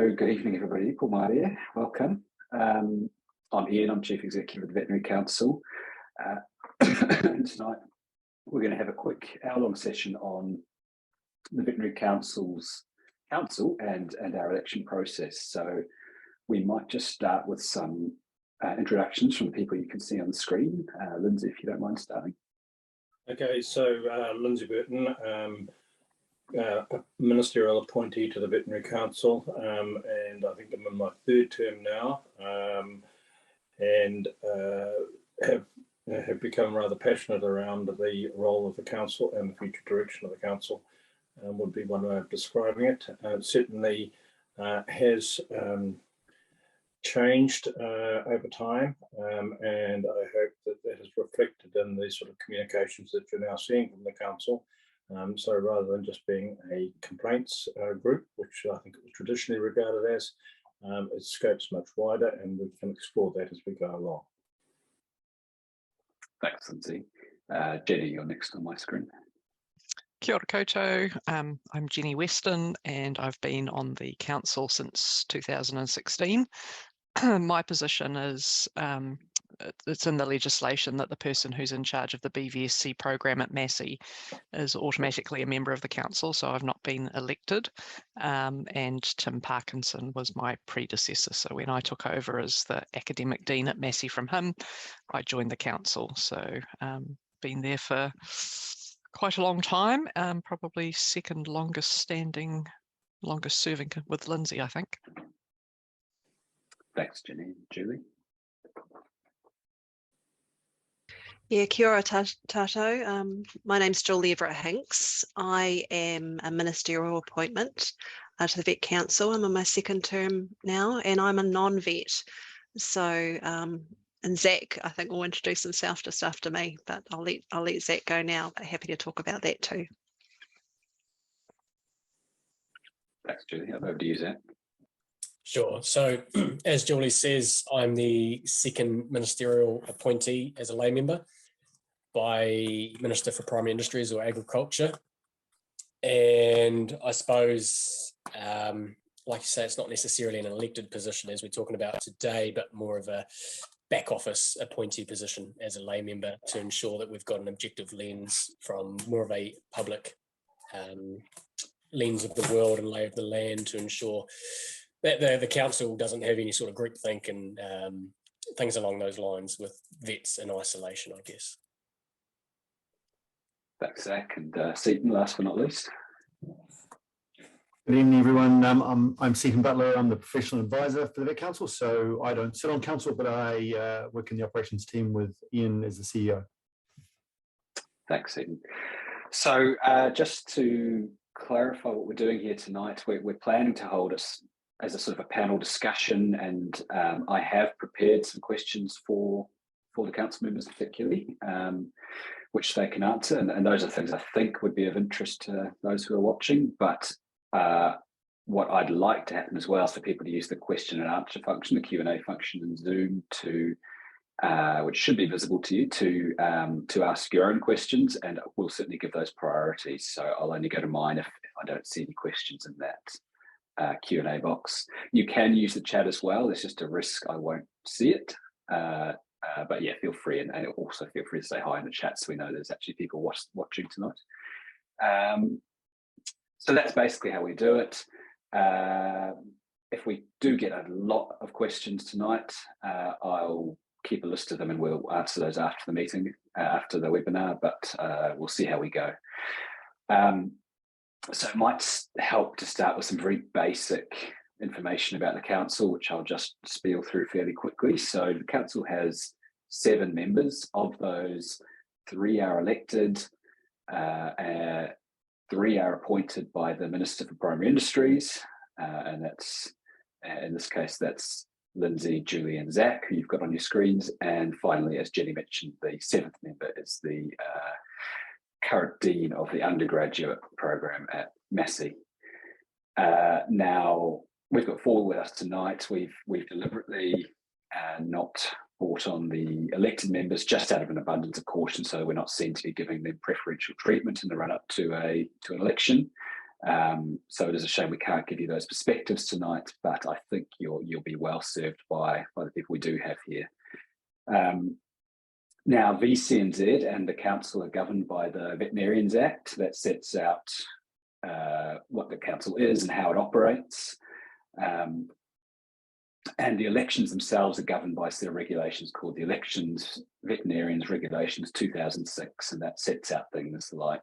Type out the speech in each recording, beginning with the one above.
So good evening, everybody. Paul Maria, welcome. I'm Ian, I'm Chief Executive of the Veterinary Council. Tonight, we're going to have a quick hour-long session on the Veterinary Council's council and our election process. So we might just start with some introductions from the people you can see on the screen. Lindsay, if you don't mind starting. Okay, so Lindsay Burton, a ministerial appointee to the Veterinary Council, and I think I'm in my third term now, and have become rather passionate around the role of the council and the future direction of the council, would be one way of describing it. Certainly has changed over time, and I hope that is reflected in the sort of communications that you're now seeing from the council. So rather than just being a complaints group, which I think it was traditionally regarded as, it scopes much wider, and we can explore that as we go along. Thanks, Lindsay. Jenny, you're next on my screen. Kia ora koutou. I'm Jenny Weston, and I've been on the council since 2016. My position is, it's in the legislation that the person who's in charge of the BVSC program at Massey is automatically a member of the council, so I've not been elected. And Tim Parkinson was my predecessor, so when I took over as the academic dean at Massey from him, I joined the council. So been there for quite a long time, probably second longest standing, longest serving with Lindsay, I think. Thanks, Jenny. Julie? Yeah, kia ora tātou. My name's Julie Everett-Hanks. I am a ministerial appointment to the Vet Council. I'm on my second term now, and I'm a non-vet. So, and Zach, I think, will introduce himself just after me, but I'll let Zach go now, but happy to talk about that too. Thanks, Julie. Over to you, Zach. Sure. So as Julie says, I'm the second ministerial appointee as a lay member by Minister for Primary Industries or Agriculture. And I suppose, like you say, it's not necessarily an elected position as we're talking about today, but more of a back office appointee position as a lay member to ensure that we've got an objective lens from more of a public lens of the world and lay of the land to ensure that the council doesn't have any sort of groupthink and things along those lines with vets in isolation, I guess. Thanks, Zach. And Seaton, last but not least. Good evening, everyone. I'm Seaton Butler. I'm the professional advisor for the Vet Council. So I don't sit on council, but I work in the operations team with Ian as the CEO. Thanks, Seaton. So just to clarify what we're doing here tonight, we're planning to hold us as a sort of a panel discussion, and I have prepared some questions for the council members particularly, which they can answer, and those are things I think would be of interest to those who are watching. But what I'd like to happen as well is for people to use the question and answer function, the Q&A function in Zoom, to which should be visible to you, to ask your own questions, and we'll certainly give those priorities. So I'll only go to mine if I don't see any questions in that Q&A box. You can use the chat as well. There's just a risk I won't see it, but yeah, feel free, and also feel free to say hi in the chat so we know there's actually people watching tonight. So that's basically how we do it. If we do get a lot of questions tonight, I'll keep a list of them and we'll answer those after the meeting, after the webinar, but we'll see how we go. So it might help to start with some very basic information about the council, which I'll just spiel through fairly quickly. So the council has 7 members. Of those, 3 are elected, 3 are appointed by the Minister for Primary Industries, and that's, in this case, that's Lindsay, Julie and Zach, who you've got on your screens. And finally, as Jenny mentioned, the 7th member is the current dean of the undergraduate program at Massey. Now, we've got 4 with us tonight. We've deliberately not brought on the elected members just out of an abundance of caution, so we're not seen to be giving them preferential treatment in the run-up to an election. So it is a shame we can't give you those perspectives tonight, but I think you'll be well served by the people we do have here. Now, VCNZ and the council are governed by the Veterinarians Act that sets out what the council is and how it operates. And the elections themselves are governed by a set of regulations called the Veterinarians Regulations 2006, and that sets out things like,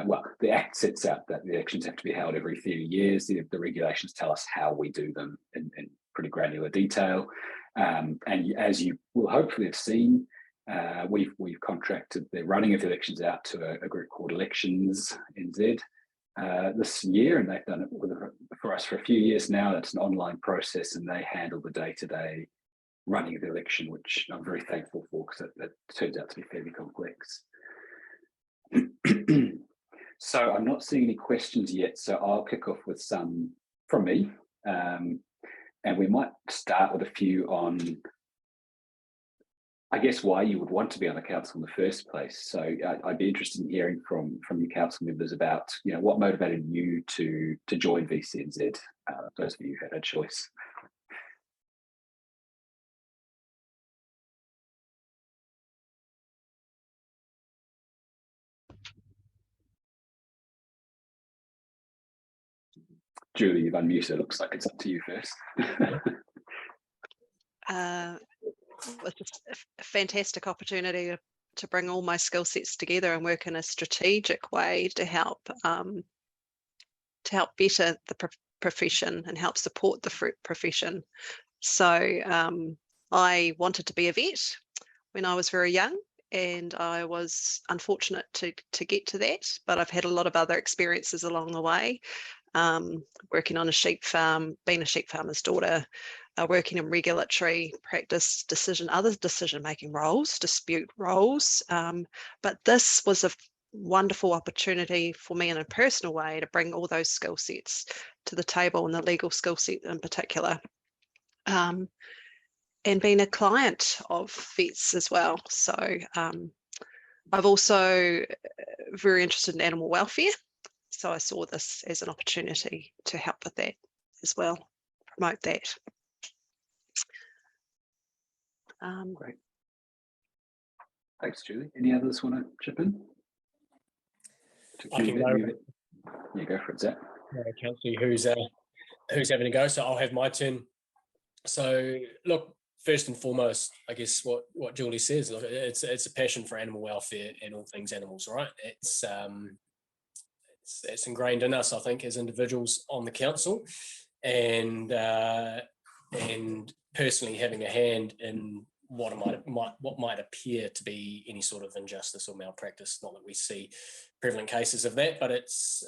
well, the Act sets out that the elections have to be held every 30 years. The regulations tell us how we do them in pretty granular detail. And as you will hopefully have seen, we've contracted the running of the elections out to a group called Elections NZ this year, and they've done it for us for a few years now. It's an online process, and they handle the day-to-day running of the election, which I'm very thankful for, because it turns out to be fairly complex. So I'm not seeing any questions yet, so I'll kick off with some from me, and we might start with a few on, I guess, why you would want to be on the council in the first place. So I'd be interested in hearing from your council members about, what motivated you to join VCNZ, those of you who had a choice. Julie, you've unmuted. It looks like it's up to you first. It's just a fantastic opportunity to bring all my skill sets together and work in a strategic way to help better the profession and help support the profession. So I wanted to be a vet when I was very young, and I was unfortunate to get to that, but I've had a lot of other experiences along the way, working on a sheep farm, being a sheep farmer's daughter, working in regulatory practice, other decision-making roles, dispute roles. But this was a wonderful opportunity for me in a personal way to bring all those skill sets to the table, and the legal skill set in particular. And being a client of vets as well. So I've also very interested in animal welfare. So I saw this as an opportunity to help with that as well, promote that. Great. Thanks, Julie. Any others want to chip in? I can go. Yeah, go for it, Zach. Councillor, who's having a go? So I'll have my turn. So look, first and foremost, I guess what Julie says, look, it's a passion for animal welfare and all things animals, right? It's ingrained in us, I think, as individuals on the council, and personally having a hand in what might appear to be any sort of injustice or malpractice. Not that we see prevalent cases of that, but it's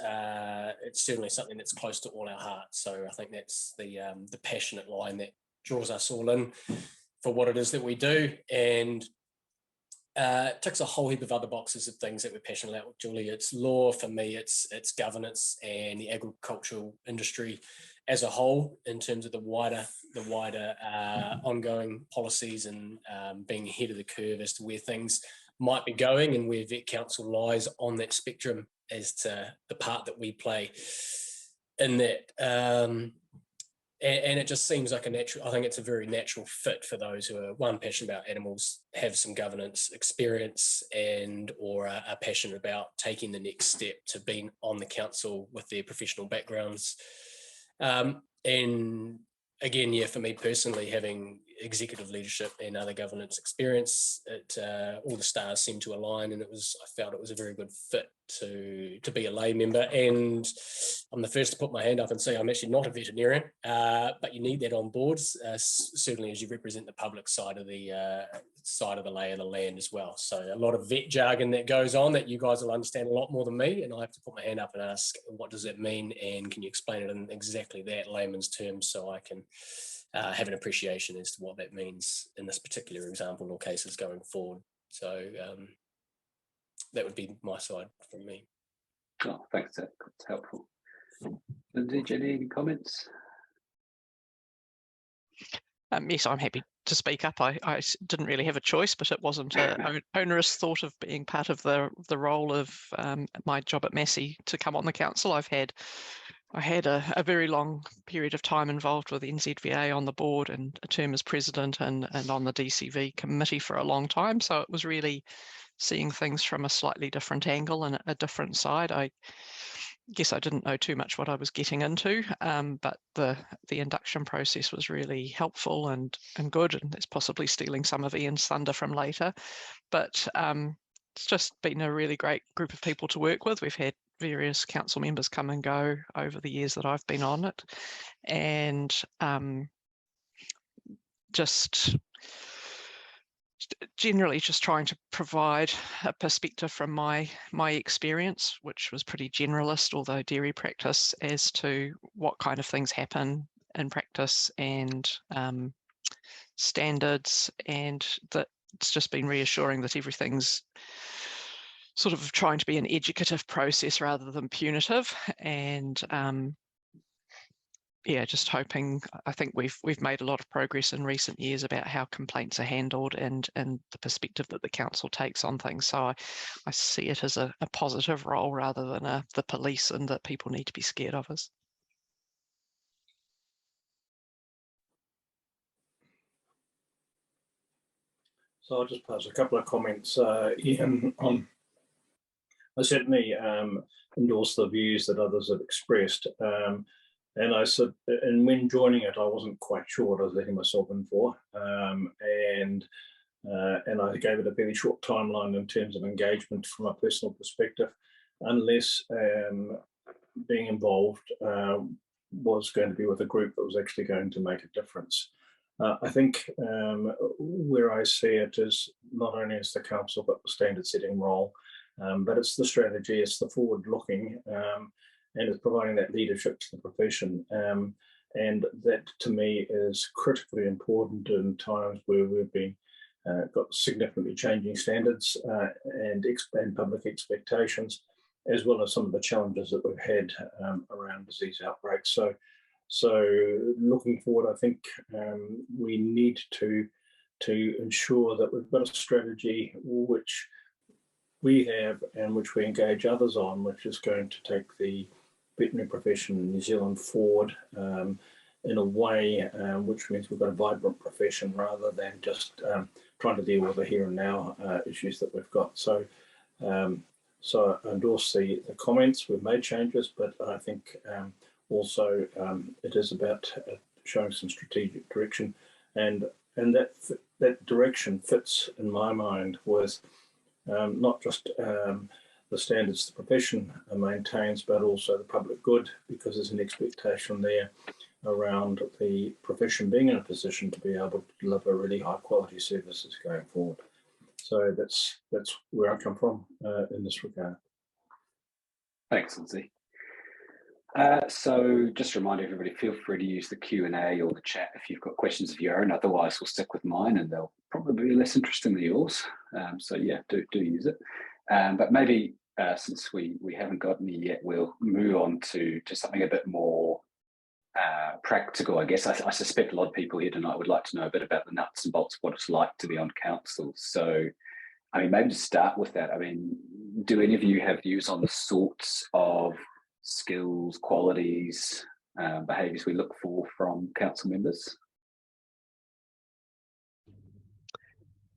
certainly something that's close to all our hearts. So I think that's the passionate line that draws us all in for what it is that we do, and ticks a whole heap of other boxes of things that we're passionate about. Julie, it's law. For me, it's governance and the agricultural industry as a whole, in terms of the wider ongoing policies, and being ahead of the curve as to where things might be going, and where Vet Council lies on that spectrum as to the part that we play in that. And it just seems like I think it's a very natural fit for those who are, one, passionate about animals, have some governance experience, or are passionate about taking the next step to being on the council with their professional backgrounds. And again, yeah, for me personally, having executive leadership and other governance experience, all the stars seem to align, and I felt it was a very good fit to be a lay member. And I'm the first to put my hand up and say I'm actually not a veterinarian, but you need that on board, certainly as you represent the public side of the lay of the land as well. So a lot of vet jargon that goes on that you guys will understand a lot more than me, and I have to put my hand up and ask, what does that mean, and can you explain it in exactly that layman's terms, so I can have an appreciation as to what that means in this particular example or cases going forward. So that would be my side from me. Oh, thanks, Zach. That's helpful. Lindsay, Jenny, any comments? Yes, I'm happy to speak up. I didn't really have a choice, but it wasn't an onerous thought of being part of the role of my job at Massey to come on the council. I had a very long period of time involved with NZVA on the board and a term as president and on the DCV committee for a long time. So it was really seeing things from a slightly different angle and a different side. I guess I didn't know too much what I was getting into, but the induction process was really helpful and good, and it's possibly stealing some of Ian's thunder from later. But it's just been a really great group of people to work with. We've had various council members come and go over the years that I've been on it, and just generally just trying to provide a perspective from my experience, which was pretty generalist, although dairy practice, as to what kind of things happen in practice and standards, and that it's just been reassuring that everything's sort of trying to be an educative process rather than punitive. And yeah, just hoping. I think we've made a lot of progress in recent years about how complaints are handled and the perspective that the council takes on things. So I see it as a positive role rather than the police, and that people need to be scared of us. So I'll just pass a couple of comments, Ian, on. I certainly endorse the views that others have expressed. And I said, and when joining it, I wasn't quite sure what I was letting myself in for. And I gave it a very short timeline in terms of engagement from a personal perspective, unless being involved was going to be with a group that was actually going to make a difference. I think where I see it is not only as the council, but the standard setting role, but it's the strategy, it's the forward looking, and it's providing that leadership to the profession. And that to me is critically important in times where we've been got significantly changing standards and public expectations, as well as some of the challenges that we've had around disease outbreaks. So looking forward, I think we need to ensure that we've got a strategy which we have and which we engage others on, which is going to take the veterinary profession in New Zealand forward in a way which means we've got a vibrant profession rather than just trying to deal with the here and now issues that we've got. So I endorse the comments. We've made changes, but I think also it is about showing some strategic direction, and that direction fits in my mind with not just the standards the profession maintains, but also the public good, because there's an expectation there around the profession being in a position to be able to deliver really high quality services going forward. So that's where I come from in this regard. Thanks, Lindsay. So just remind everybody, feel free to use the Q&A or the chat if you've got questions of your own. Otherwise, we'll stick with mine, and they'll probably be less interesting than yours. So yeah, do use it. But maybe since we haven't got any yet, we'll move on to something a bit more practical, I guess. I suspect a lot of people here tonight would like to know a bit about the nuts and bolts of what it's like to be on council. So, I mean, maybe to start with that, I mean, do any of you have views on the sorts of skills, qualities, behaviours we look for from council members?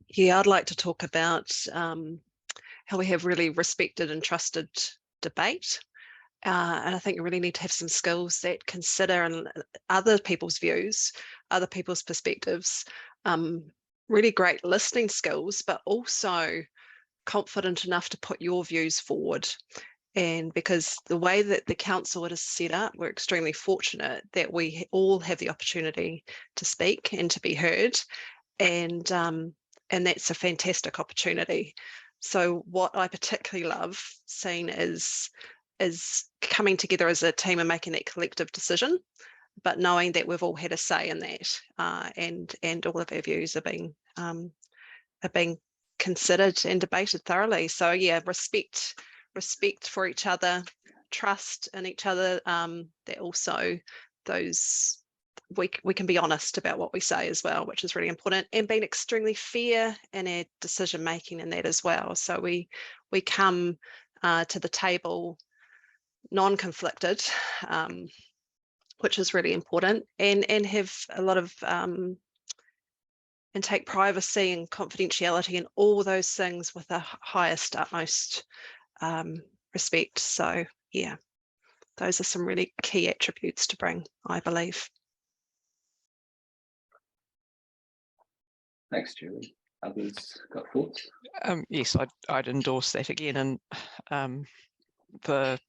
Yeah, I'd like to talk about how we have really respected and trusted debate. And I think you really need to have some skills that consider other people's views, other people's perspectives, really great listening skills, but also confident enough to put your views forward. And because the way that the council is set up, we're extremely fortunate that we all have the opportunity to speak and to be heard. And that's a fantastic opportunity. So what I particularly love seeing is coming together as a team and making that collective decision, but knowing that we've all had a say in that, and all of our views are being considered and debated thoroughly. So yeah, respect for each other, trust in each other, that also those we can be honest about what we say as well, which is really important, and being extremely fair in our decision making in that as well. So we come to the table non-conflicted, which is really important, and have a lot of and take privacy and confidentiality and all those things with the highest, utmost respect. So yeah, those are some really key attributes to bring, I believe. Thanks, Julie. Others got thoughts? Yes, I'd endorse that again, and the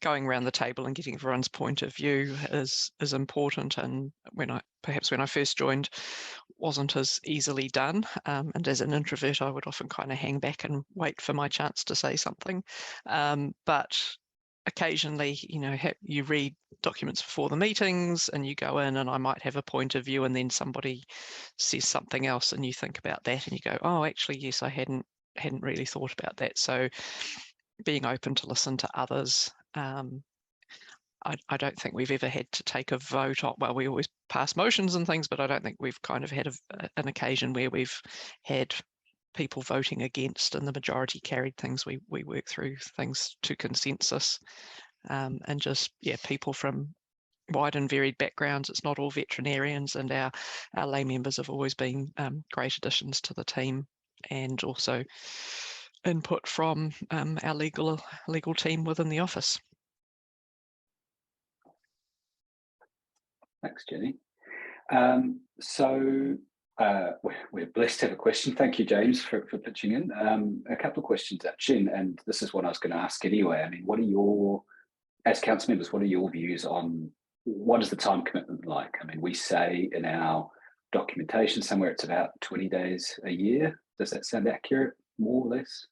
going around the table and getting everyone's point of view is important, and perhaps when I first joined wasn't as easily done, and as an introvert I would often kind of hang back and wait for my chance to say something, but occasionally, you know, you read documents before the meetings and you go in and I might have a point of view and then somebody says something else and you think about that and you go, oh, actually, yes, I hadn't really thought about that. So being open to listen to others. I don't think we've ever had to take a vote on, well, we always pass motions and things, but I don't think we've kind of had an occasion where we've had people voting against and the majority carried things. We work through things to consensus, and just, yeah, people from wide and varied backgrounds. It's not all veterinarians, and our lay members have always been great additions to the team, and also input from our legal team within the office. Thanks, Jenny. We're blessed to have a question. Thank you, James, for pitching in. A couple of questions at Jen, and this is what I was going to ask anyway. I mean, what are your, as council members, what are your views on what is the time commitment like? I mean, we say in our documentation somewhere it's about 20 days a year. Does that sound accurate, more or less?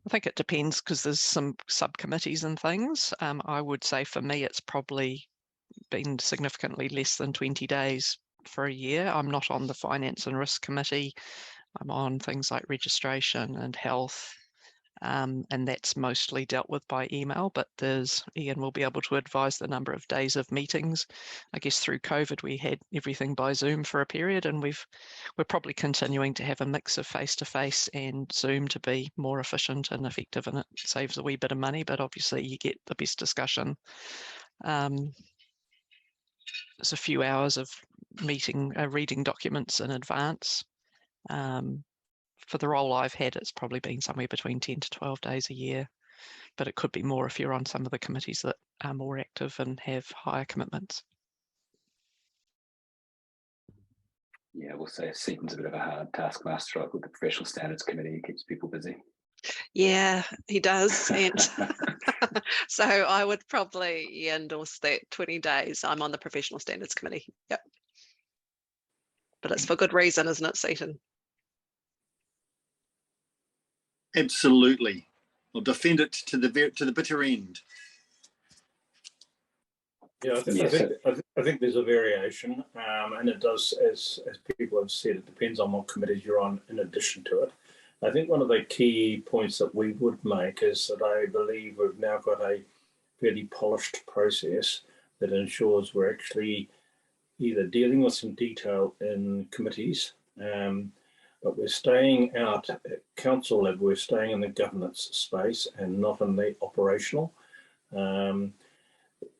I think it depends because there's some subcommittees and things. I would say for me, it's probably been significantly less than 20 days for a year. I'm not on the Finance and Risk Committee. I'm on things like registration and health, and that's mostly dealt with by email, but Ian will be able to advise the number of days of meetings. I guess through COVID, we had everything by Zoom for a period, and we're probably continuing to have a mix of face-to-face and Zoom to be more efficient and effective, and it saves a wee bit of money, but obviously you get the best discussion. There's a few hours of reading documents in advance. For the role I've had, it's probably been somewhere between 10 to 12 days a year, but it could be more if you're on some of the committees that are more active and have higher commitments. Yeah, we'll say Seaton's a bit of a hard taskmaster, right, with the Professional Standards Committee. He keeps people busy. Yeah, he does. And so I would probably endorse that 20 days. I'm on the Professional Standards Committee. Yep. But it's for good reason, isn't it, Seaton? Absolutely. We'll defend it to the bitter end. Yeah, I think there's a variation, and it does, as people have said, it depends on what committees you're on in addition to it. I think one of the key points that we would make is that I believe we've now got a fairly polished process that ensures we're actually either dealing with some detail in committees, but we're staying out at council level, we're staying in the governance space and not in the operational.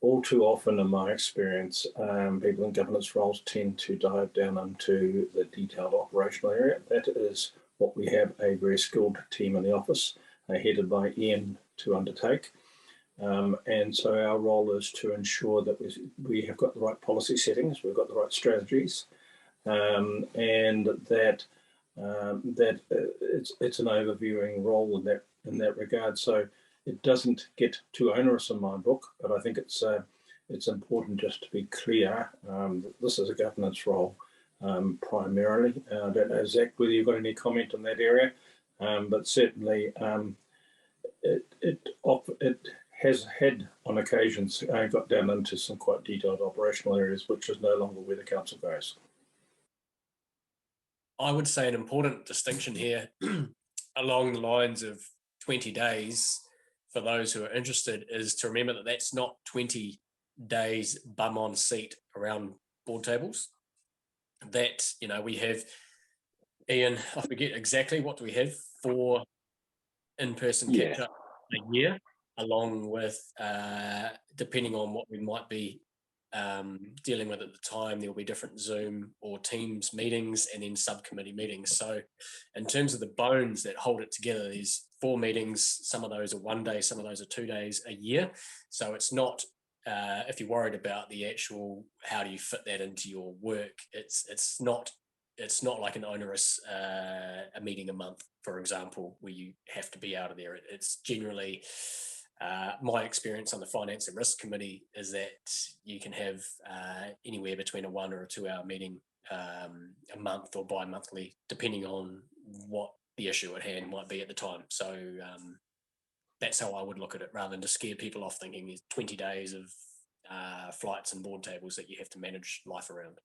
All too often, in my experience, people in governance roles tend to dive down into the detailed operational area. That is what we have a very skilled team in the office, headed by Ian, to undertake. And so our role is to ensure that we have got the right policy settings, we've got the right strategies, and that it's an overviewing role in that regard. So it doesn't get too onerous in my book, but I think it's important just to be clear that this is a governance role primarily. I don't know, Zach, whether you've got any comment on that area, but certainly it has had on occasions got down into some quite detailed operational areas, which is no longer where the council goes. I would say an important distinction here along the lines of 20 days for those who are interested is to remember that that's not 20 days bum on seat around board tables. That, you know, we have, Ian, I forget exactly, what do we have, 4 in-person catch-up a year, along with, depending on what we might be dealing with at the time, there will be different Zoom or Teams meetings and then subcommittee meetings. So in terms of the bones that hold it together, there's 4 meetings, some of those are 1 day, some of those are 2 days a year. So it's not, if you're worried about the actual, how do you fit that into your work, it's not like an onerous a meeting a month, for example, where you have to be out of there. It's generally, my experience on the Finance and Risk Committee is that you can have anywhere between a 1 or a 2 hour meeting a month or bi-monthly, depending on what the issue at hand might be at the time. So that's how I would look at it, rather than to scare people off thinking there's 20 days of flights and board tables that you have to manage life around.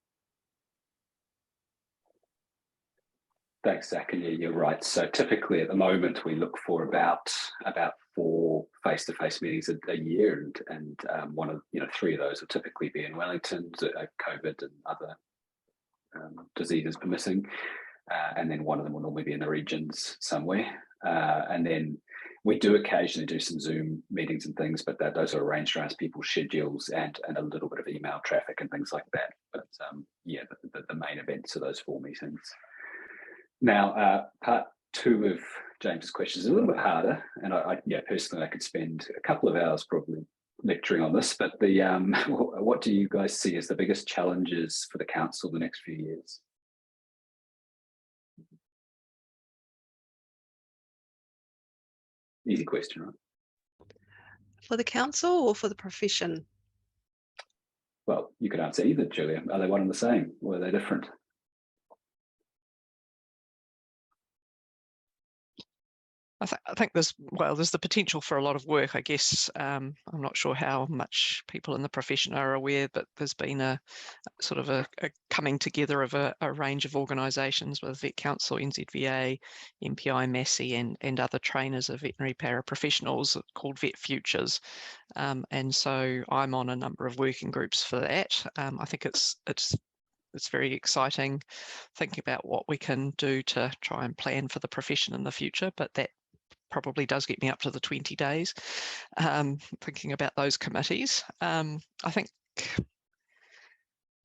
Thanks, Zach. And yeah, you're right. So typically at the moment we look for about 4 face-to-face meetings a year, and one of 3 of those will typically be in Wellington, COVID and other diseases permitting, and then one of them will normally be in the regions somewhere. And then we do occasionally do some Zoom meetings and things, but those are arranged around people's schedules and a little bit of email traffic and things like that. But yeah, the main events are those 4 meetings. Now, part 2 of James's question is a little bit harder, and personally, I could spend a couple of hours probably lecturing on this. But what do you guys see as the biggest challenges for the council the next few years? Easy question, right? For the council or for the profession? Well, you could answer either, Julia. Are they one and the same, or are they different? I think there's the potential for a lot of work, I guess. I'm not sure how much people in the profession are aware, but there's been a sort of a coming together of a range of organisations with Vet Council, NZVA, MPI, Massey, and other trainers of veterinary paraprofessionals called Vet Futures. And so I'm on a number of working groups for that. I think it's very exciting thinking about what we can do to try and plan for the profession in the future, but that probably does get me up to the 20 days thinking about those committees. I think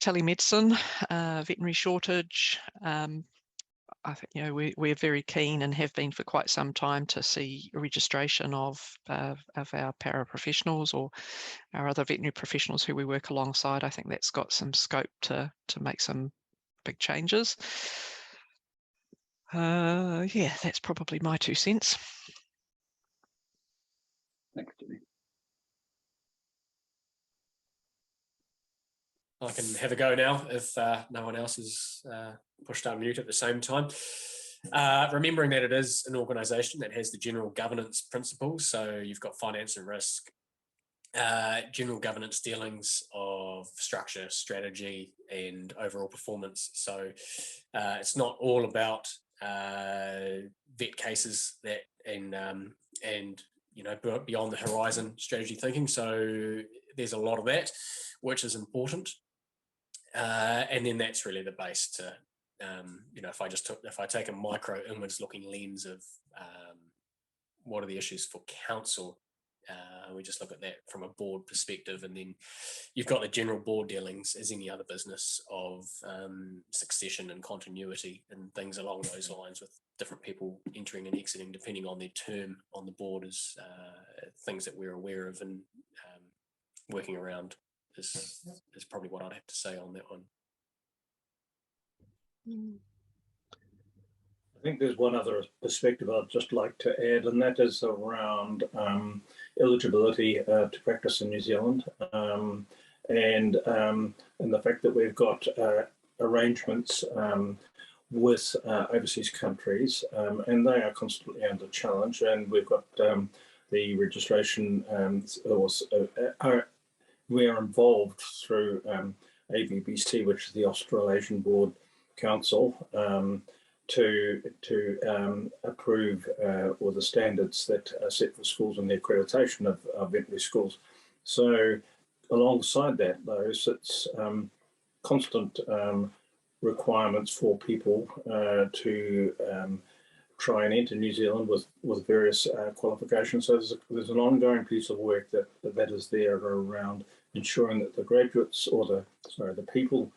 telemedicine, veterinary shortage, I think we're very keen and have been for quite some time to see registration of our paraprofessionals or our other veterinary professionals who we work alongside. I think that's got some scope to make some big changes. Yeah, that's probably my 2 cents. Thanks, Jimmy. I can have a go now if no one else is pushed unmute at the same time. Remembering that it is an organisation that has the general governance principles, so you've got finance and risk, general governance dealings of structure, strategy, and overall performance. So it's not all about vet cases that and beyond the horizon strategy thinking. So there's a lot of that, which is important. And then that's really the base to, if I take a micro inwards looking lens of what are the issues for council, we just look at that from a board perspective, and then you've got the general board dealings as any other business of succession and continuity and things along those lines, with different people entering and exiting depending on their term on the board, is things that we're aware of and working around is probably what I'd have to say on that one. I think there's one other perspective I'd just like to add, and that is around eligibility to practice in New Zealand, and the fact that we've got arrangements with overseas countries, and they are constantly under challenge, and we've got the registration, we are involved through ABBC, which is the Australasian Board Council, to approve all the standards that are set for schools and the accreditation of veterinary schools. So alongside that, though, sits constant requirements for people to try and enter New Zealand with various qualifications. So there's an ongoing piece of work that is there around ensuring that the graduates, or the people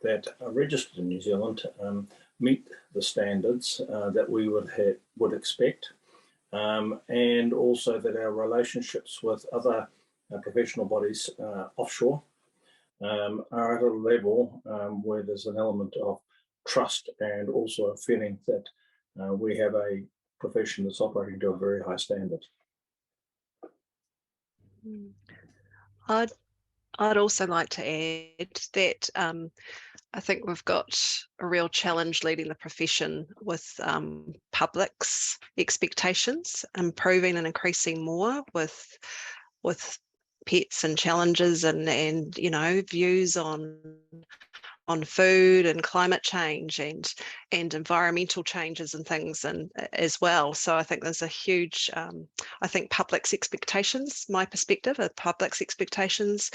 that are registered in New Zealand meet the standards that we would expect, and also that our relationships with other professional bodies offshore are at a level where there's an element of trust and also a feeling that we have a profession that's operating to a very high standard. I'd also like to add that I think we've got a real challenge leading the profession with public's expectations, improving and increasing more with pets and challenges and you know, views on food and climate change and environmental changes and things and as well. So I think there's a huge, I think public's expectations, my perspective, public's expectations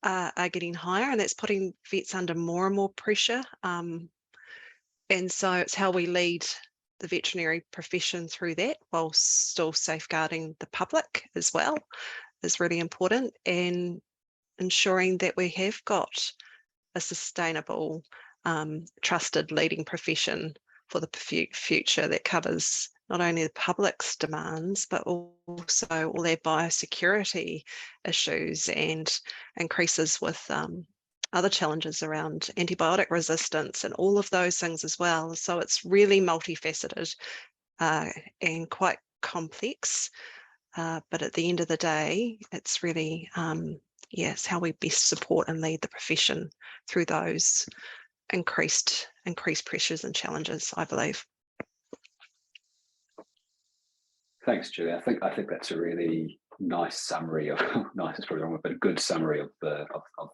are getting higher, and that's putting vets under more and more pressure. And so it's how we lead the veterinary profession through that while still safeguarding the public as well is really important, and ensuring that we have got a sustainable, trusted leading profession for the future that covers not only the public's demands, but also all their biosecurity issues and increases with other challenges around antibiotic resistance and all of those things as well. So it's really multifaceted and quite complex. But at the end of the day, it's really, yes, how we best support and lead the profession through those increased pressures and challenges, I believe. Thanks, Julie. I think that's a really nice summary of nice is probably wrong, but a good summary of the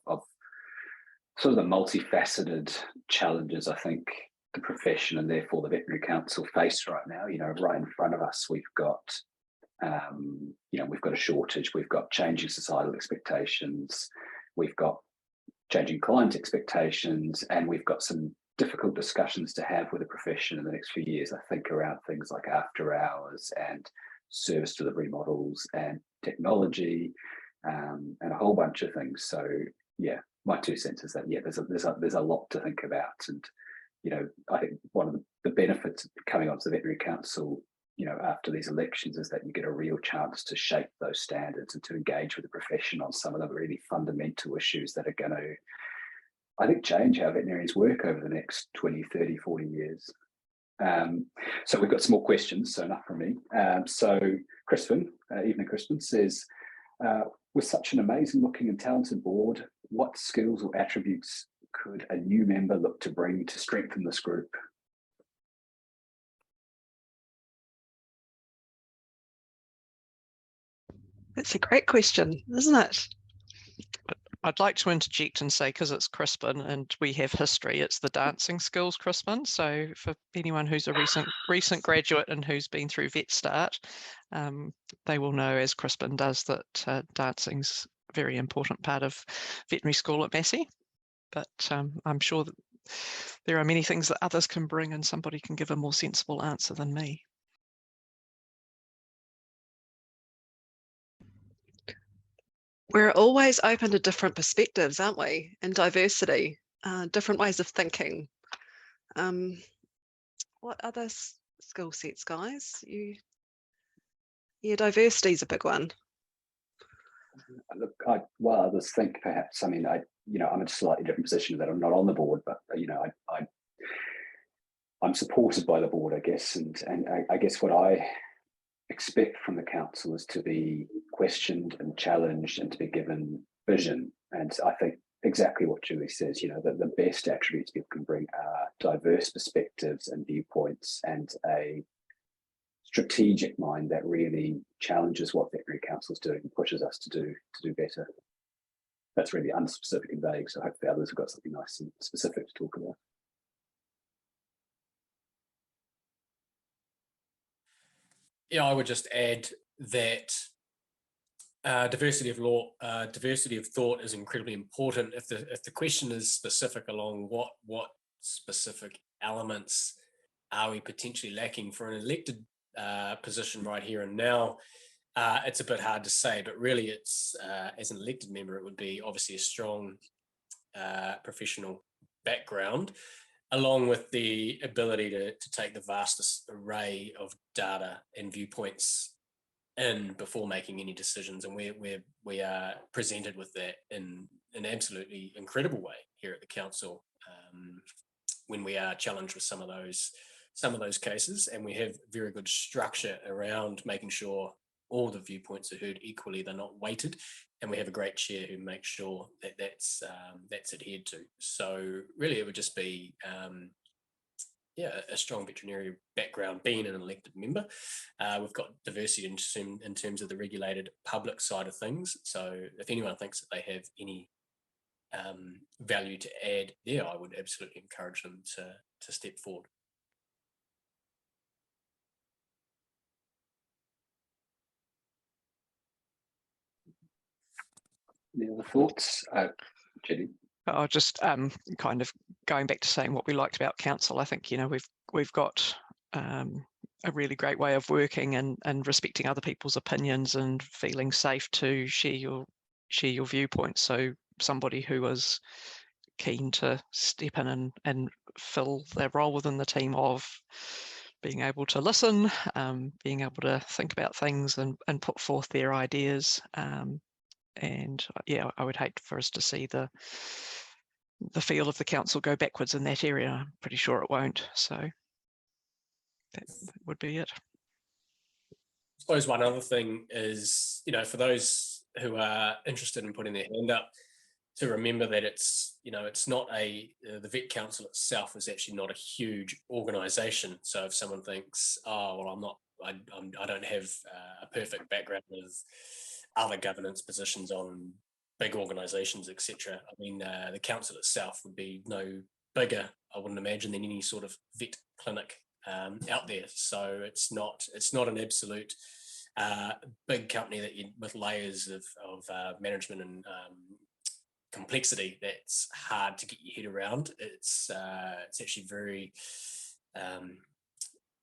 of sort of the multifaceted challenges I think the profession and therefore the Veterinary Council face right now. You know, right in front of us, we've got you know, we've got a shortage, we've got changing societal expectations, we've got changing client expectations, and we've got some difficult discussions to have with the profession in the next few years, I think, around things like after hours and service delivery models and technology and a whole bunch of things. So yeah, my 2 cents is that, yeah, there's a lot to think about. And, you know, I think one of the benefits of coming onto the Veterinary Council, you know, after these elections is that you get a real chance to shape those standards and to engage with the profession on some of the really fundamental issues that are going to, I think, change how veterinarians work over the next 20, 30, 40 years. So we've got some more questions, so enough from me. So Crispin, evening Crispin, says, with such an amazing looking and talented board, what skills or attributes could a new member look to bring to strengthen this group? That's a great question, isn't it? I'd like to interject and say, because it's Crispin and we have history, it's the dancing skills, Crispin. So for anyone who's a recent graduate and who's been through Vet Start, they will know, as Crispin does, that dancing's a very important part of veterinary school at Massey. But I'm sure that there are many things that others can bring, and somebody can give a more sensible answer than me. We're always open to different perspectives, aren't we? And diversity, different ways of thinking. What other skill sets, guys? Yeah, diversity is a big one. Look, while others think perhaps, I mean, I'm in a slightly different position that I'm not on the board, but you know, I'm supported by the board, I guess, and I guess what I expect from the council is to be questioned and challenged and to be given vision. And I think exactly what Julie says, you know, that the best attributes people can bring are diverse perspectives and viewpoints and a strategic mind that really challenges what Veterinary Council is doing and pushes us to do better. That's really unspecific and vague, so hopefully others have got something nice and specific to talk about. Yeah, I would just add that diversity of law, diversity of thought is incredibly important. If the question is specific along what specific elements are we potentially lacking for an elected position right here and now, it's a bit hard to say. But really, it's as an elected member, it would be obviously a strong professional background, along with the ability to take the vastest array of data and viewpoints in before making any decisions, and we are presented with that in an absolutely incredible way here at the council when we are challenged with some of those cases, and we have very good structure around making sure all the viewpoints are heard equally. They're not weighted, and we have a great chair who makes sure that that's adhered to. So really, it would just be a strong veterinary background, being an elected member. We've got diversity in terms of the regulated public side of things. So if anyone thinks that they have any value to add there, I would absolutely encourage them to step forward. Any other thoughts, Jenny? Just kind of going back to saying what we liked about council. I think, you know, we've got a really great way of working and respecting other people's opinions and feeling safe to share your viewpoints. So somebody who is keen to step in and fill their role within the team of being able to listen, being able to think about things and put forth their ideas. And yeah, I would hate for us to see the feel of the council go backwards in that area. I'm pretty sure it won't. So that would be it. I suppose one other thing is, you know, for those who are interested in putting their hand up, to remember that it's, you know, it's not the Vet Council itself is actually not a huge organisation. So if someone thinks, oh, well, I don't have a perfect background with other governance positions on big organisations, etc. I mean, the council itself would be no bigger, I wouldn't imagine, than any sort of vet clinic out there. So it's not an absolute big company that with layers of management and complexity that's hard to get your head around. It's actually very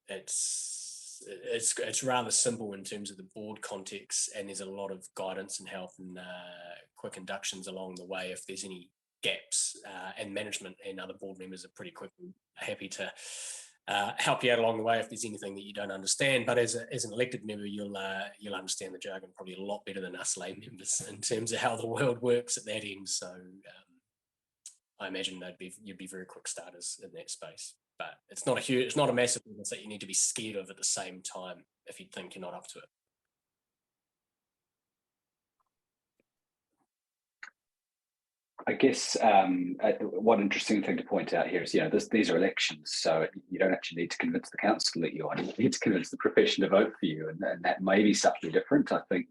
it's rather simple in terms of the board context, and there's a lot of guidance and help and quick inductions along the way if there's any gaps, and management and other board members are pretty quick and happy to help you out along the way if there's anything that you don't understand. But as an elected member, you'll understand the jargon probably a lot better than us lay members in terms of how the world works at that end. So I imagine you'd be very quick starters in that space. But it's not a massive business that you need to be scared of at the same time if you think you're not up to it. I guess one interesting thing to point out here is, you know, these are elections, so you don't actually need to convince the council that you are. You need to convince the profession to vote for you, and that may be subtly different. I think,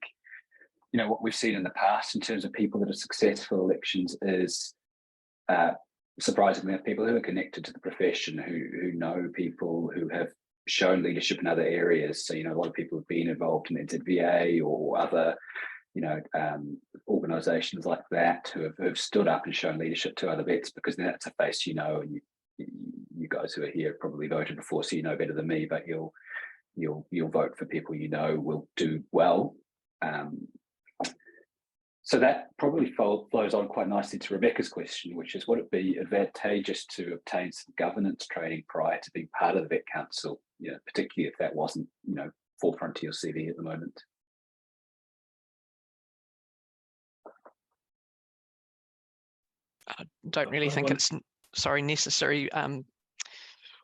you know, what we've seen in the past in terms of people that are successful elections is surprisingly people who are connected to the profession, who know people who have shown leadership in other areas. So, you know, a lot of people have been involved in NZVA or other, you know, organisations like that who have stood up and shown leadership to other vets, because then that's a face you know, and you guys who are here probably voted before, so you know better than me, but you'll vote for people you know will do well. So that probably flows on quite nicely to Rebecca's question, which is, would it be advantageous to obtain some governance training prior to being part of the Vet Council, you know, particularly if that wasn't, you know, forefront to your CV at the moment? I don't really think it's necessary.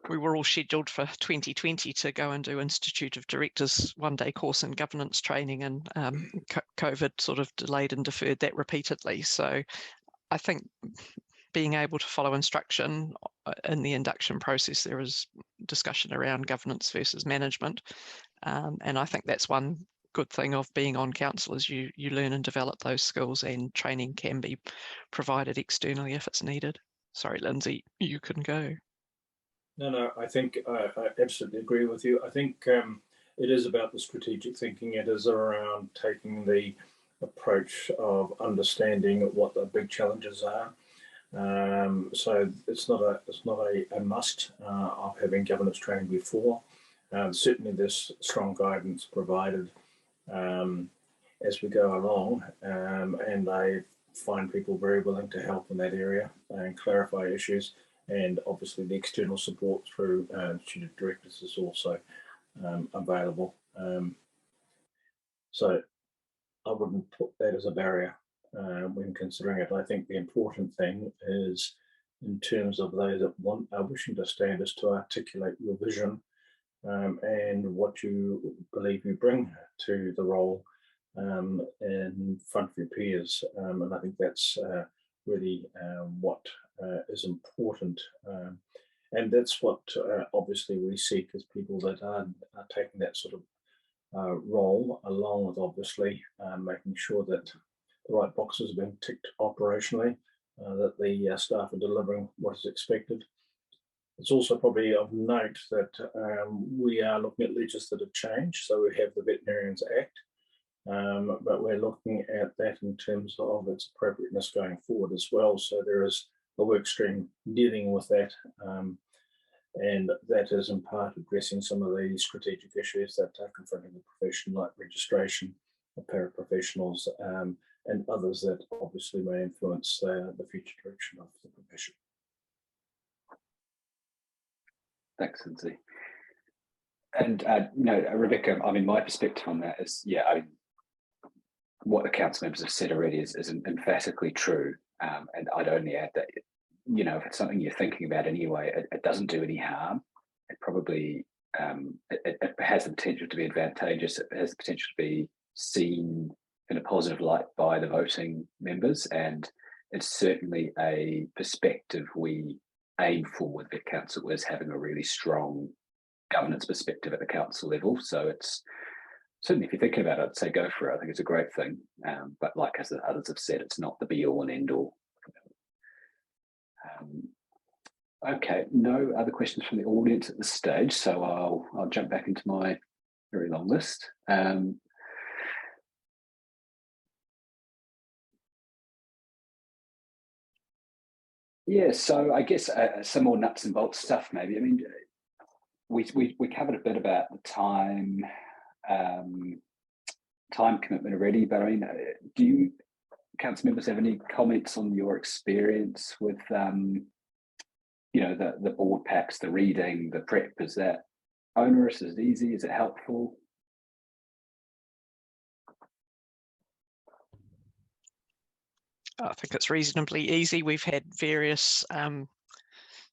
We were all scheduled for 2020 to go and do Institute of Directors one-day course in governance training, and COVID sort of delayed and deferred that repeatedly. So I think being able to follow instruction in the induction process, there is discussion around governance versus management. And I think that's one good thing of being on council, is you learn and develop those skills, and training can be provided externally if it's needed. Sorry, Lindsay, you can go. No, I think I absolutely agree with you. I think it is about the strategic thinking. It is around taking the approach of understanding what the big challenges are. So it's not a must of having governance training before. Certainly there's strong guidance provided as we go along, and I find people very willing to help in that area and clarify issues, and obviously the external support through student directors is also available. So I wouldn't put that as a barrier when considering it. I think the important thing is, in terms of those that are wishing to stand, is to articulate your vision and what you believe you bring to the role in front of your peers. And I think that's really what is important. And that's what obviously we seek as people that are taking that sort of role, along with obviously making sure that the right boxes are being ticked operationally, that the staff are delivering what is expected. It's also probably of note that we are looking at legislative change. So we have the Veterinarians Act, but we're looking at that in terms of its appropriateness going forward as well. So there is a work stream dealing with that. And that is in part addressing some of the strategic issues that are confronting the profession, like registration of paraprofessionals and others that obviously may influence the future direction of the profession. Thanks, Lindsay. And Rebecca, I mean, my perspective on that is, what the council members have said already is emphatically true. And I'd only add that, if it's something you're thinking about anyway, it doesn't do any harm. It probably it has the potential to be advantageous. It has the potential to be seen in a positive light by the voting members, and it's certainly a perspective we aim for with Vet Council, is having a really strong governance perspective at the council level. So it's certainly, if you're thinking about it, I'd say go for it. I think it's a great thing. But like as the others have said, it's not the be all and end all. Okay, no other questions from the audience at this stage, so I'll jump back into my very long list. Yeah, so I guess some more nuts and bolts stuff maybe. I mean, we covered a bit about the time commitment already, but I mean, do you council members have any comments on your experience with the board packs, the reading, the prep? Is that onerous? Is it easy? Is it helpful? I think it's reasonably easy. We've had various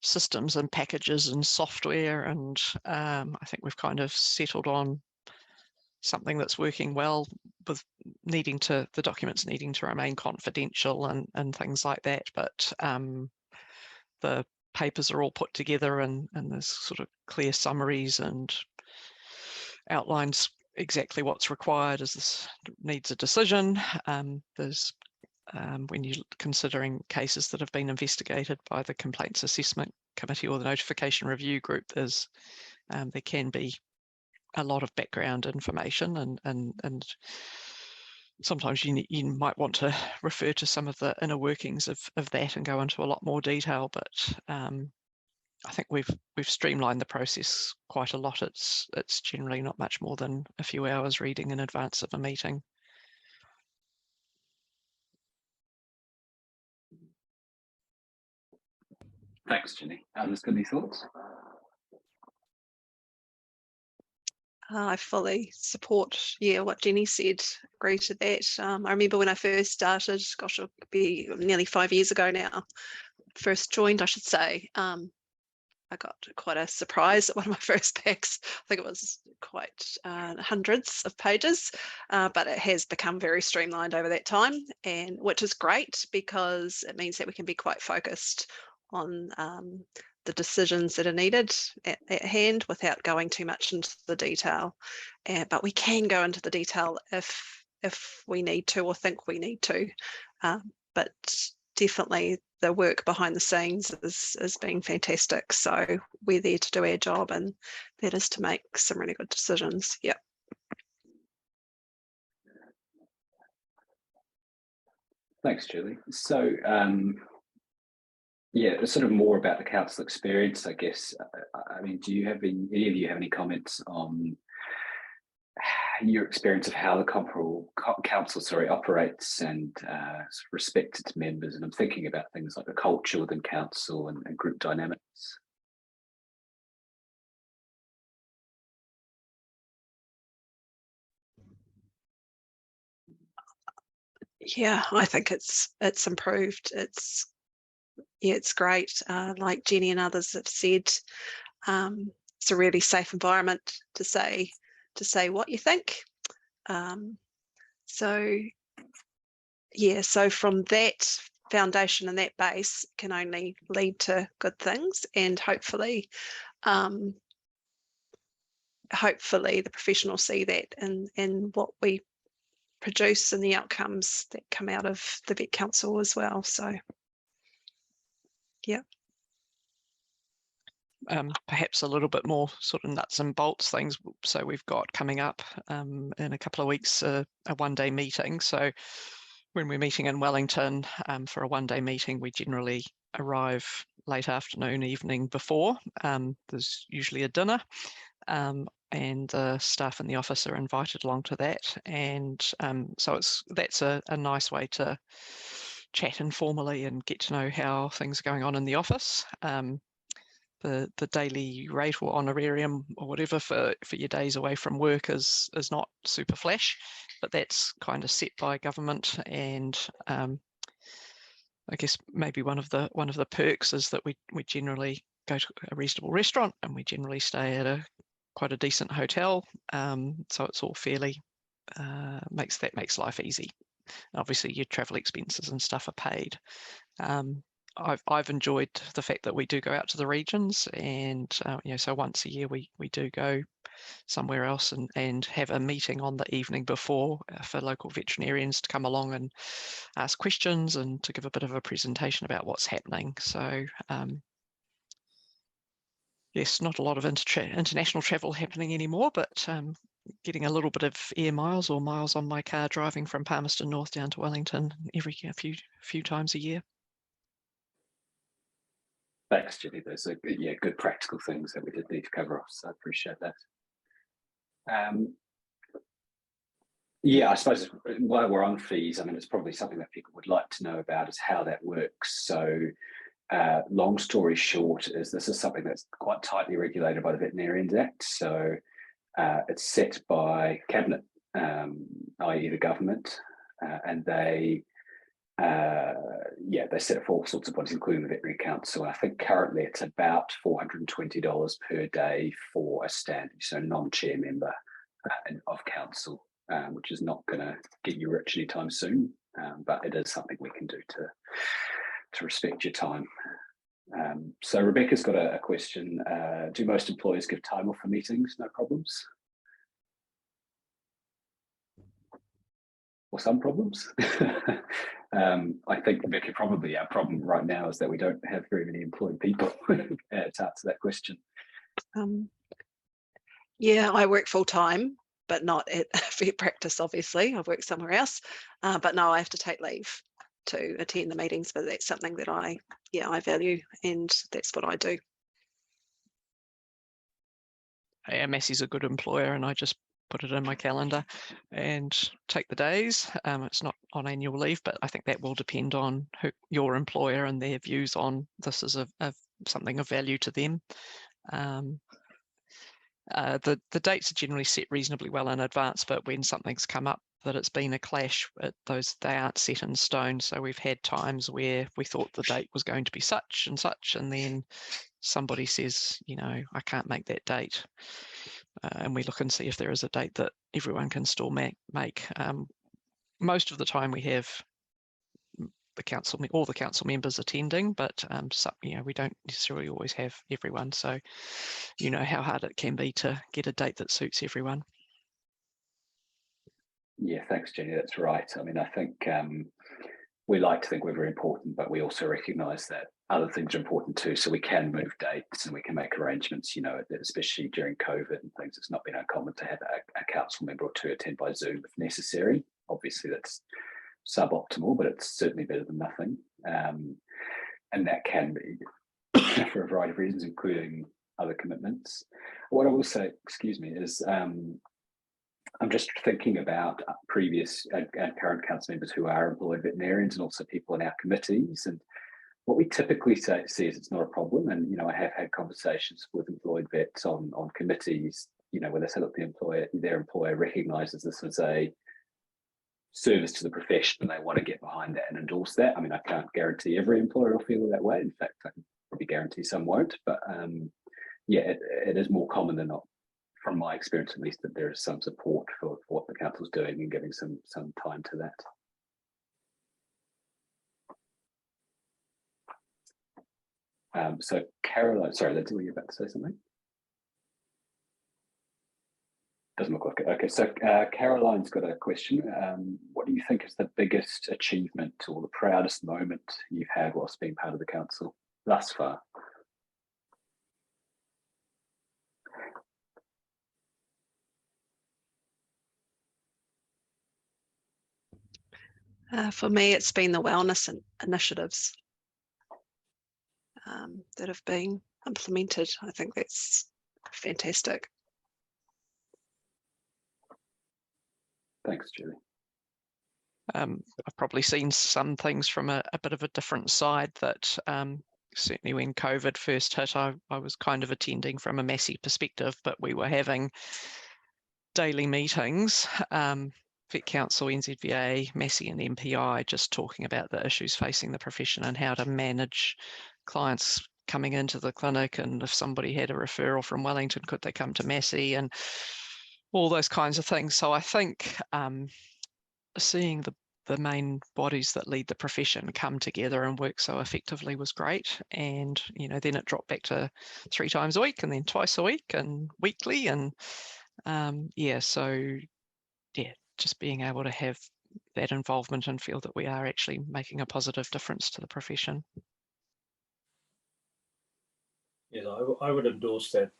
systems and packages and software, and I think we've kind of settled on something that's working well, with the documents needing to remain confidential and things like that. But the papers are all put together, and there's sort of clear summaries and outlines exactly what's required as this needs a decision. There's when you're considering cases that have been investigated by the Complaints Assessment Committee or the Notification Review Group, there can be a lot of background information, and sometimes you might want to refer to some of the inner workings of that and go into a lot more detail. But I think we've streamlined the process quite a lot. It's generally not much more than a few hours reading in advance of a meeting. Thanks, Jenny. Others got any thoughts? I fully support, what Jenny said. Agree to that. I remember when I first started, gosh, it'll be nearly 5 years ago now. First joined, I should say. I got quite a surprise at one of my first packs. I think it was quite hundreds of pages, but it has become very streamlined over that time, and which is great because it means that we can be quite focused on the decisions that are needed at hand without going too much into the detail. But we can go into the detail if we need to or think we need to. But definitely the work behind the scenes is being fantastic. So we're there to do our job, and that is to make some really good decisions. Yep. Thanks, Julie. So, yeah, sort of more about the council experience, I guess. I mean, do you have any of you have any comments on your experience of how the council operates and sort of respect its members? And I'm thinking about things like the culture within council and group dynamics. Yeah, I think it's improved. It's great. Like Jenny and others have said, it's a really safe environment to say what you think. So from that foundation and that base can only lead to good things, and hopefully the professionals see that in what we produce and the outcomes that come out of the Vet Council as well. So yeah. Perhaps a little bit more sort of nuts and bolts things. So we've got coming up in a couple of weeks a one-day meeting. So when we're meeting in Wellington for a one-day meeting, we generally arrive late afternoon, evening before. There's usually a dinner, and the staff in the office are invited along to that. And so that's a nice way to chat informally and get to know how things are going on in the office. The daily rate or honorarium or whatever for your days away from work is not super flash, but that's kind of set by government. And I guess maybe one of the perks is that we generally go to a reasonable restaurant, and we generally stay at quite a decent hotel. So it's all fairly makes life easy. Obviously, your travel expenses and stuff are paid. I've enjoyed the fact that we do go out to the regions, and so once a year we do go somewhere else and have a meeting on the evening before for local veterinarians to come along and ask questions and to give a bit of a presentation about what's happening. So yes, not a lot of international travel happening anymore, but getting a little bit of air miles or miles on my car driving from Palmerston North down to Wellington a few times a year. Thanks, Julie. Those are good practical things that we did need to cover off, so I appreciate that. I suppose while we're on fees, I mean, it's probably something that people would like to know about is how that works. So long story short is this is something that's quite tightly regulated by the Veterinarians Act. So it's set by Cabinet, i.e. the government, and they set up all sorts of bodies, including the Veterinary Council. And I think currently it's about $420 per day for a standing, so non-chair member of council, which is not going to get you rich anytime soon, but it is something we can do to respect your time. So Rebecca's got a question. Do most employers give time off for meetings? No problems? Or some problems? I think, Rebecca, probably our problem right now is that we don't have very many employed people to answer that question. I work full time, but not at vet practice, obviously. I work somewhere else. But no, I have to take leave to attend the meetings, but that's something that I value, and that's what I do. Massey's a good employer, and I just put it in my calendar and take the days. It's not on annual leave, but I think that will depend on your employer and their views on this as something of value to them. The dates are generally set reasonably well in advance, but when something's come up that it's been a clash, they aren't set in stone. So we've had times where we thought the date was going to be such and such, and then somebody says, I can't make that date. And we look and see if there is a date that everyone can still make. Most of the time we have all the council members attending, but we don't necessarily always have everyone. So you know how hard it can be to get a date that suits everyone. Yeah, thanks, Jenny. That's right. I mean, I think we like to think we're very important, but we also recognise that other things are important too. So we can move dates and we can make arrangements, especially during COVID and things. It's not been uncommon to have a council member or two attend by Zoom if necessary. Obviously, that's suboptimal, but it's certainly better than nothing. And that can be for a variety of reasons, including other commitments. What I will say, excuse me, is I'm just thinking about previous and current council members who are employed veterinarians and also people in our committees. And what we typically see is it's not a problem. And, you know, I have had conversations with employed vets on committees, you know, where they say, look, their employer recognises this as a service to the profession and they want to get behind that and endorse that. I mean, I can't guarantee every employer will feel that way. In fact, I can probably guarantee some won't, but yeah, it is more common than not, from my experience at least, that there is some support for what the council's doing and giving some time to that. So Caroline, sorry, Lindsay, were you about to say something? Doesn't look like it. Okay, so Caroline's got a question. What do you think is the biggest achievement or the proudest moment you've had whilst being part of the council thus far? For me, it's been the wellness initiatives that have been implemented. I think that's fantastic. Thanks, Julie. I've probably seen some things from a bit of a different side that certainly when COVID first hit, I was kind of attending from a Massey perspective, but we were having daily meetings, Vet Council, NZVA, Massey and MPI, just talking about the issues facing the profession and how to manage clients coming into the clinic, and if somebody had a referral from Wellington, could they come to Massey, and all those kinds of things. So I think seeing the main bodies that lead the profession come together and work so effectively was great. And, you know, then it dropped back to 3 times a week and then twice a week and weekly. And yeah, so yeah, just being able to have that involvement and feel that we are actually making a positive difference to the profession. Yes, I would endorse that.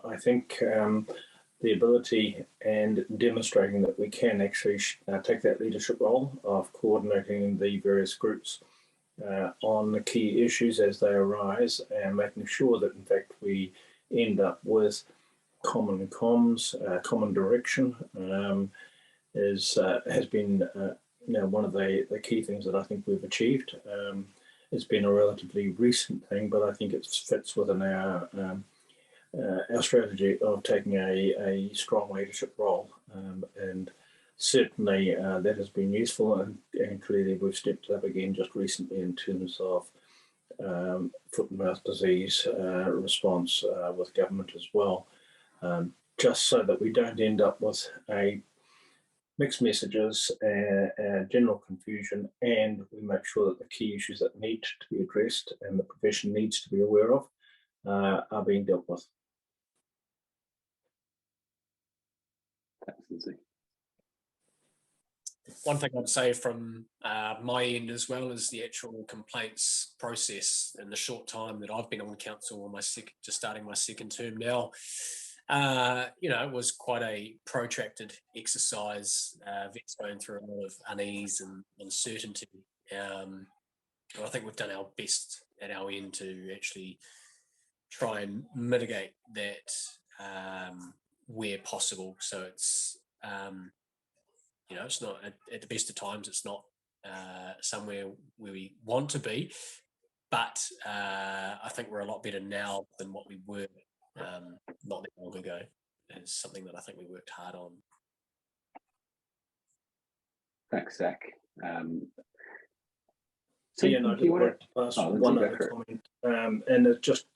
I think the ability and demonstrating that we can actually take that leadership role of coordinating the various groups on the key issues as they arise and making sure that in fact we end up with common comms, common direction has been one of the key things that I think we've achieved. It's been a relatively recent thing, but I think it fits within our strategy of taking a strong leadership role, and certainly that has been useful, and clearly we've stepped up again just recently in terms of foot and mouth disease response with government as well, just so that we don't end up with a mixed messages and general confusion, and we make sure that the key issues that need to be addressed and the profession needs to be aware of are being dealt with. Thanks, Lindsay. One thing I'd say from my end as well is the actual complaints process. In the short time that I've been on council, on just starting my second term now, it was quite a protracted exercise. Vets going through a lot of unease and uncertainty. I think we've done our best at our end to actually try and mitigate that where possible. So it's it's not at the best of times. It's not somewhere where we want to be, but I think we're a lot better now than what we were not that long ago. It's something that I think we worked hard on. Thanks, Zach. So yeah, no, I just wanted to pass one other comment, and it's just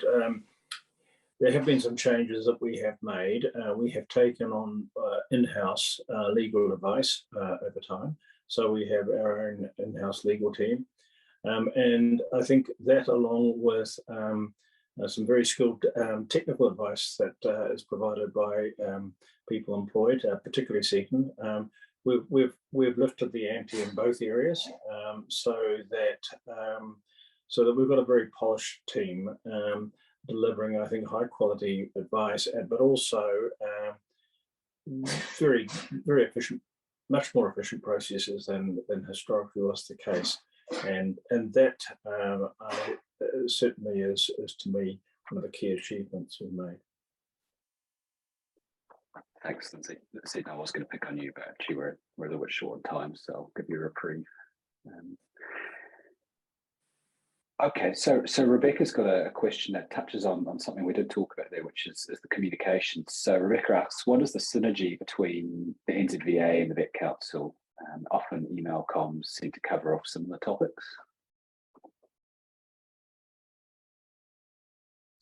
there have been some changes that we have made. We have taken on in-house legal advice over time, so we have our own in-house legal team, and I think that, along with some very skilled technical advice that is provided by people employed, particularly Seaton, we've lifted the ante in both areas, so that we've got a very polished team delivering, I think, high quality advice, but also very, very efficient much more efficient processes than historically was the case. And that certainly is to me one of the key achievements we've made. Thanks, Lindsay. I was going to pick on you, but actually we're a little bit short on time, so I'll give you a reprieve. Okay, so Rebecca's got a question that touches on something we did talk about there, which is the communications. So Rebecca asks, what is the synergy between the NZVA and the Vet Council? Often email comms seem to cover off similar topics.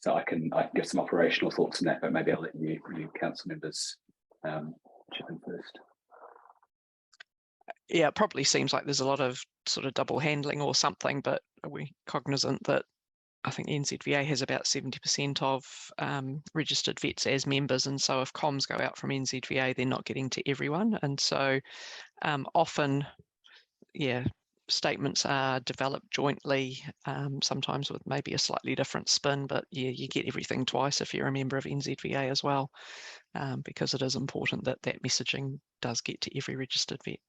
So I can give some operational thoughts on that, but maybe I'll let you council members chip in first. Yeah, it probably seems like there's a lot of sort of double handling or something, but are we cognizant that I think NZVA has about 70% of registered vets as members, and so if comms go out from NZVA, they're not getting to everyone, and so often, yeah, statements are developed jointly, sometimes with maybe a slightly different spin, but yeah, you get everything twice if you're a member of NZVA as well, because it is important that that messaging does get to every registered vet.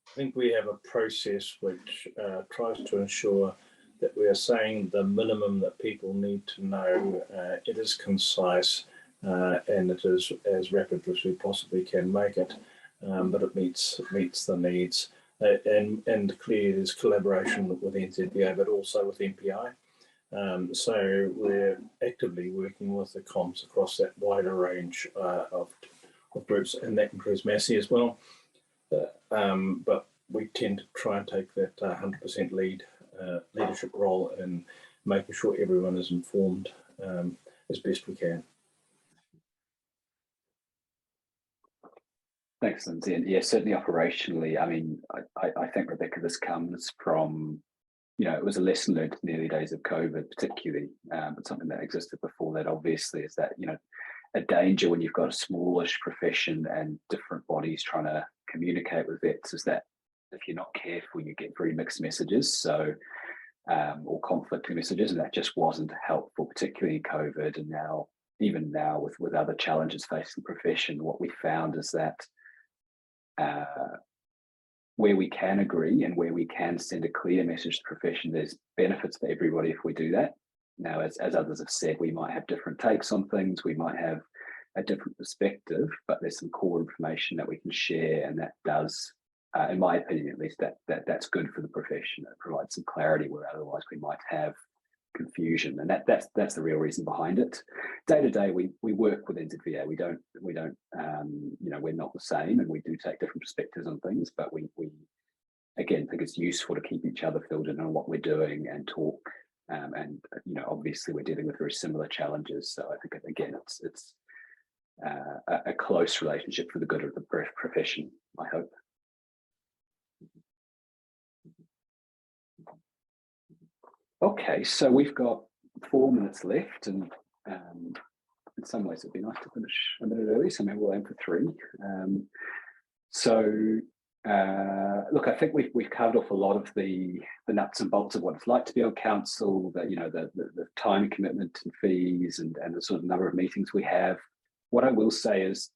I think we have a process which tries to ensure that we are saying the minimum that people need to know. It is concise and it is as rapid as we possibly can make it, but it meets the needs. And clearly there's collaboration with NZVA, but also with MPI. So we're actively working with the comms across that wider range of groups, and that includes Massey as well. But we tend to try and take that 100% leadership role in making sure everyone is informed as best we can. Thanks, Lindsay. And yeah, certainly operationally, I mean, I think, Rebecca, this comes from, you know, it was a lesson learned in the early days of COVID, particularly, but something that existed before that, obviously, is that, you know, a danger when you've got a smallish profession and different bodies trying to communicate with vets is that if you're not careful, you get very mixed messages, so or conflicting messages, and that just wasn't helpful, particularly in COVID. And now, even now, with other challenges facing the profession, what we found is that where we can agree and where we can send a clear message to the profession, there's benefits for everybody if we do that. Now, as others have said, we might have different takes on things, we might have a different perspective, but there's some core information that we can share, and that does, in my opinion at least, that's good for the profession. It provides some clarity where otherwise we might have confusion, and that's the real reason behind it. Day to day, we work with NZVA. We don't you know, we're not the same, and we do take different perspectives on things, but we again think it's useful to keep each other filled in on what we're doing and talk. And you know, obviously we're dealing with very similar challenges, so I think again it's a close relationship for the good of the profession, I hope. Okay, so we've got 4 minutes left, and in some ways it'd be nice to finish a minute early, so maybe we'll aim for 3. Look, I think we've covered off a lot of the nuts and bolts of what it's like to be on council, you know, the time commitment and fees and the sort of number of meetings we have. What I will say is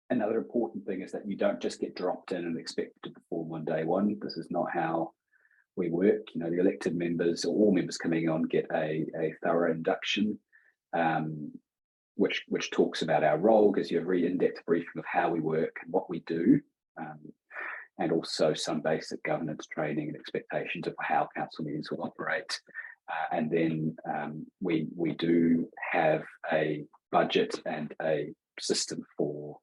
another important thing is that you don't just get dropped in and expected to perform on day one. This is not how we work. You know, the elected members, or all members coming on, get a thorough induction, which talks about our role, gives you a very in-depth briefing of how we work and what we do, and also some basic governance training and expectations of how council meetings will operate. And then we do have a budget and a system for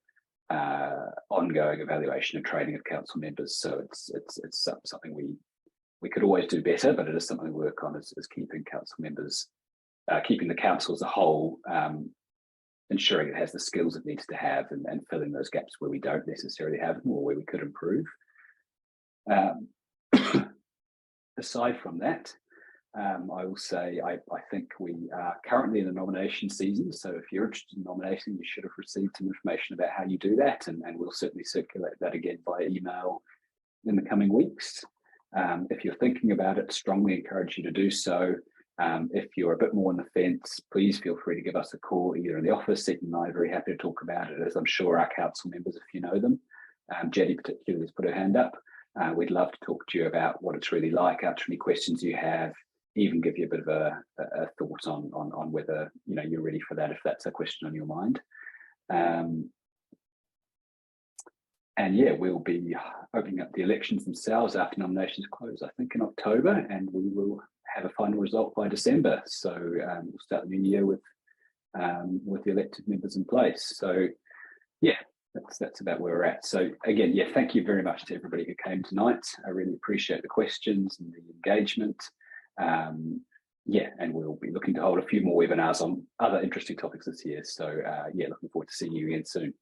ongoing evaluation and training of council members. So it's something we could always do better, but it is something we work on, is keeping council members, keeping the council as a whole, ensuring it has the skills it needs to have, and filling those gaps where we don't necessarily have them or where we could improve. Aside from that, I will say I think we are currently in the nomination season, so if you're interested in nominating, you should have received some information about how you do that, and we'll certainly circulate that again via email in the coming weeks. If you're thinking about it, strongly encourage you to do so. If you're a bit more on the fence, please feel free to give us a call, either in the office. Seton and I are very happy to talk about it, as I'm sure our council members, if you know them. Jetty particularly has put her hand up. We'd love to talk to you about what it's really like, answer any questions you have, even give you a bit of a thought on whether you're ready for that, if that's a question on your mind. And yeah, we'll be opening up the elections themselves after nominations close, I think in October, and we will have a final result by December. So we'll start the new year with the elected members in place. So yeah, that's about where we're at. So again, yeah, thank you very much to everybody who came tonight. I really appreciate the questions and the engagement. Yeah, and we'll be looking to hold a few more webinars on other interesting topics this year. So yeah, looking forward to seeing you again soon.